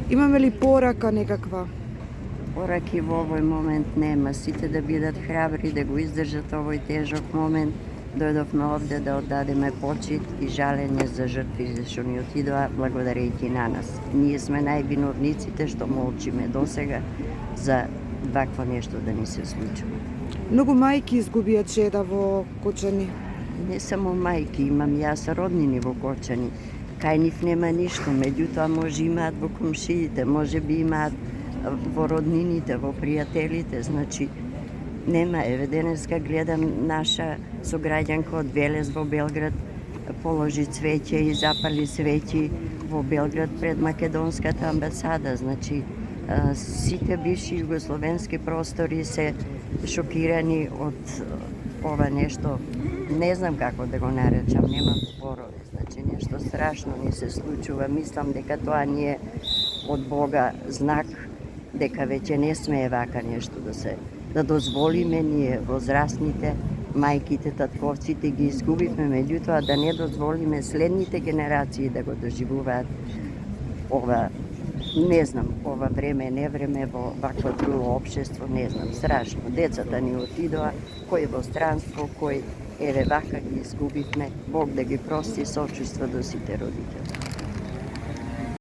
Имаме ли порака некаква? Пораки во овој момент нема. Сите да бидат храбри, да го издржат овој тежок момент. Дојдовме овде да оддадеме почит и жалење за жртвите што ни отидоа благодарејќи на нас. Ние сме највиновниците што молчиме досега за вакво нешто да ни се случува. Многу мајки изгубија чеда во Кочани. Не само мајки, имам јас роднини во Кочани. Кај нив нема ништо, меѓутоа може имаат во комшиите, може би имаат во роднините, во пријателите, значи нема. Еве денеска гледам наша сограѓанка од Велес во Белград положи цвеќе и запали свеќи во Белград пред македонската амбасада. Значи сите бивши југословенски простори се шокирани од ова нешто. Не знам како да го наречам, немам зборови. Значи нешто страшно ни се случува. Мислам дека тоа ни е од Бога знак дека веќе не смее вака нешто да дозволиме. Ние возрастните, мајките, татковците ги изгубивме, меѓутоа да не дозволиме следните генерации да го доживуваат ова, не знам, ова време, не време во вакво друго општество, не знам, страшно. Децата ни отидоа, кој во странство, кој еве вака ги изгубивме. Бог да ги прости, сочувства до сите родители.